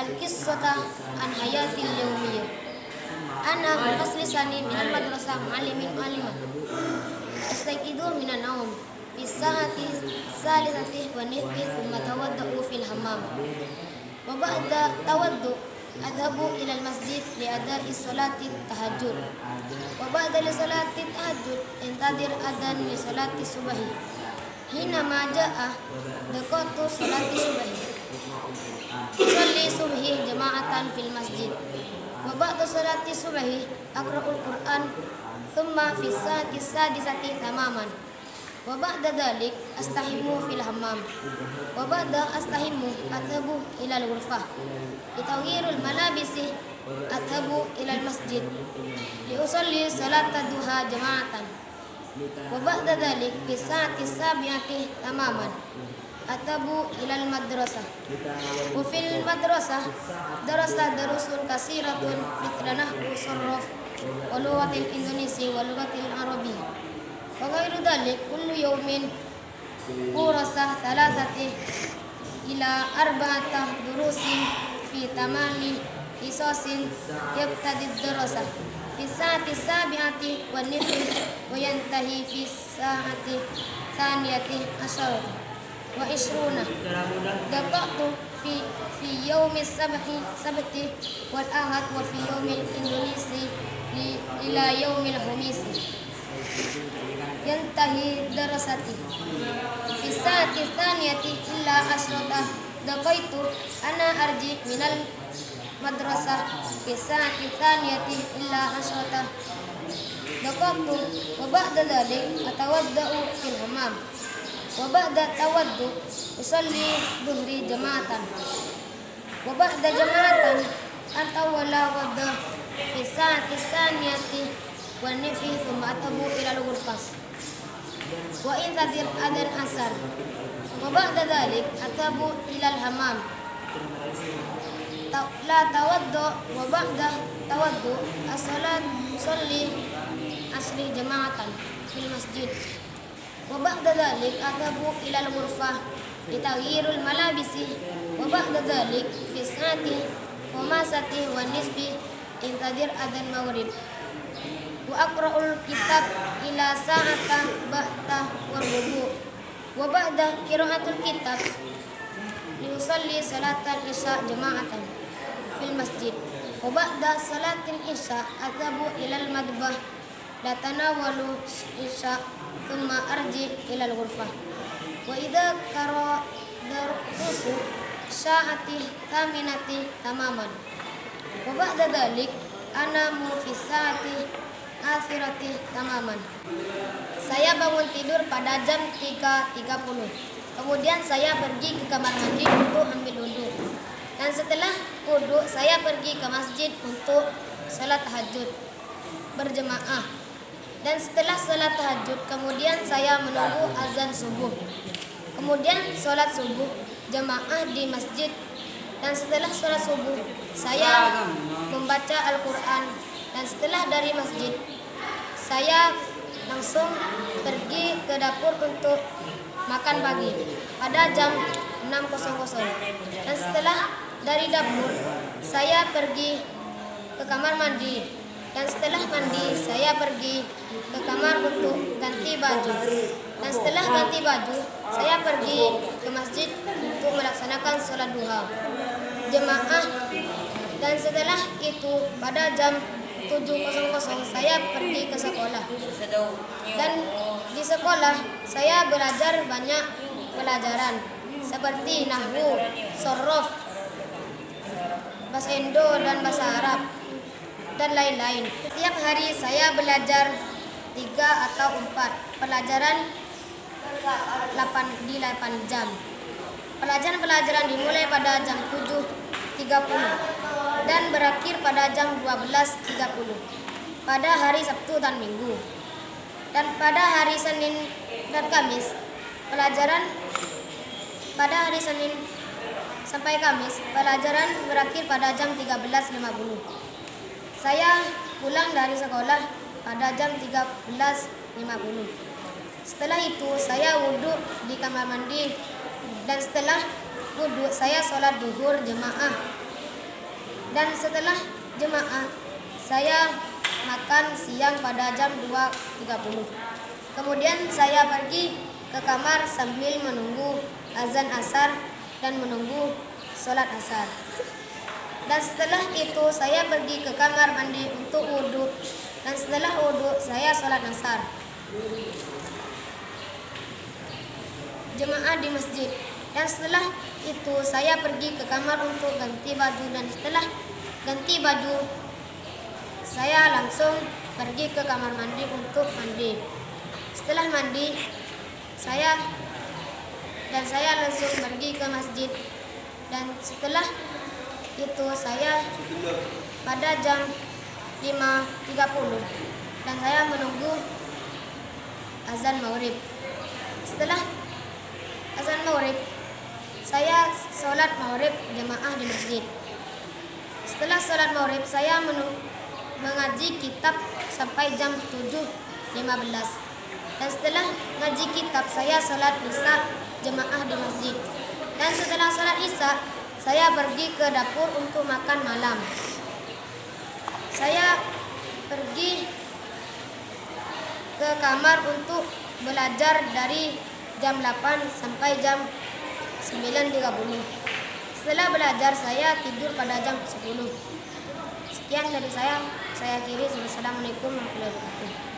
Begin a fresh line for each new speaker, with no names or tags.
al-qissata an hayatil yawmiyah. Ana faslisani min al-madrasah muallimin muallimah. Astayqidu min an-nawm fi sa'ati salisati wa nisfi thumma tawadda'u fil hammam. Wa ba'da tawaddu adhabu ila al-masjid li ada'i salati tahajjud. Wa ba'da li salati tahajjud intadir adan li salati subahi. Hina ma ja'a daqatu salati subahi. Usalli subhi jama'atan fil masjid. Wa ba'da salati subahi aqra'ul Qur'an thumma fi sa'ati sadisati tamaman. Wa ba'da dhalik astahimu fil hammam. Wa ba'da astahimu athabu ila al-ghurfah. Litawhirul malabisi athabu ila al-masjid. Liusalli salata duha jama'atan. Wa ba'da dhalik fi sa'ati sabi'ati tamaman athabu ila al-madrasah. Wa fil madrasah darusun kasiratun mitlanahwu sarraf wa lughatil Indonesia wa lughatil Arabiyyah. Wa ghairu dhalik kullu yawmin kurasa thalathati ila arba'ata durusin fi tamami qisasin yabtadi ad-darasa fi sa'ati sabi'ati wa nisfi wa yantahi fi sa'ati thaniyati asyara wa ishruna daqatu fi yawmi sabti wal ahad wa fi yawmil Indonesia ila yawmil khamisi yantahi darasati fi sa'ati thaniyati illa asrata daqaitu ana arji minal madrasah fi sa'ati thaniyati illa asrata daqatu wa ba'da dhalik atawadda'u fil hammam wa ba'da tawaddu usalli dhuhri jama'atan wa ba'da jama'atan antawala wadda fi sa'ati thaniyati wa nifi thumma atabu ila al-ghurfah wa in tadir adan asar wa ba'da dhalik atabu ila al-hammam la tawaddu wa ba'da tawaddu as-salat usalli asri jama'atan fil masjid wa ba'da dhalik atabu ila al-ghurfah litaghyirul malabisi wa ba'da dhalik fi sa'ati khamasati wa nisfi intadir adan maghrib wa aqra'ul kitab ila sa'ata ba'da warwudu wa ba'da qira'atul kitab liusalli salatal isya jama'atan fil masjid wa ba'da salatil isya atabu ilal madbah la tanawalu isya thumma arji ilal ghurfah wa idza qara darusu sa'ati taminati tamaman wa ba'da dhalik anamu fi sa'ati akhirati tamaman. Saya bangun tidur pada jam 3.30. Kemudian saya pergi ke kamar mandi untuk ambil wudu. Dan setelah wudu saya pergi ke masjid untuk salat tahajud berjemaah. Dan setelah salat tahajud kemudian saya menunggu azan subuh. Kemudian salat subuh jemaah di masjid. Dan setelah salat subuh saya membaca Al-Qur'an. Dan setelah dari masjid saya langsung pergi ke dapur untuk makan pagi pada jam 6.00. Dan setelah dari dapur saya pergi ke kamar mandi. Dan setelah mandi saya pergi ke kamar untuk ganti baju. Dan setelah ganti baju saya pergi ke masjid untuk melaksanakan sholat duha jemaah. Dan setelah itu pada jam 7.00 saya pergi ke sekolah. Dan di sekolah saya belajar banyak pelajaran seperti nahwu, sorof, bahasa Indo dan bahasa Arab dan lain-lain. Setiap hari saya belajar 3 atau 4 pelajaran di 8 jam. Pelajaran dimulai pada jam 7.30 dan berakhir pada jam 12.30 pada hari Sabtu dan Minggu. Dan pada hari Senin dan Kamis pelajaran pada hari Senin sampai Kamis pelajaran berakhir pada jam 13.50. Saya pulang dari sekolah pada jam 13.50. Setelah itu saya wudhu di kamar mandi. Dan setelah wudhu saya sholat duhur jemaah. Dan setelah jemaah, saya makan siang pada jam 2.30. Kemudian saya pergi ke kamar sambil menunggu azan asar dan menunggu sholat asar. Dan setelah itu saya pergi ke kamar mandi untuk wudhu. Dan setelah wudhu saya sholat asar. Jemaah di masjid. Dan setelah itu saya pergi ke kamar untuk ganti baju. Dan setelah ganti baju saya langsung pergi ke kamar mandi untuk mandi. Setelah mandi saya langsung pergi ke masjid. Dan setelah itu saya pada jam 5.30 dan saya menunggu azan maghrib. Setelah azan maghrib saya sholat maghrib jemaah di masjid. Setelah sholat maghrib saya mengaji kitab sampai jam 7.15. Dan setelah ngaji kitab saya sholat isya jemaah di masjid. Dan setelah sholat isya saya pergi ke dapur untuk makan malam. Saya pergi ke kamar untuk belajar dari jam 8 sampai jam 9.30. Setelah belajar saya tidur pada jam 10. Sekian dari saya akhiri. Assalamualaikum warahmatullahi wabarakatuh.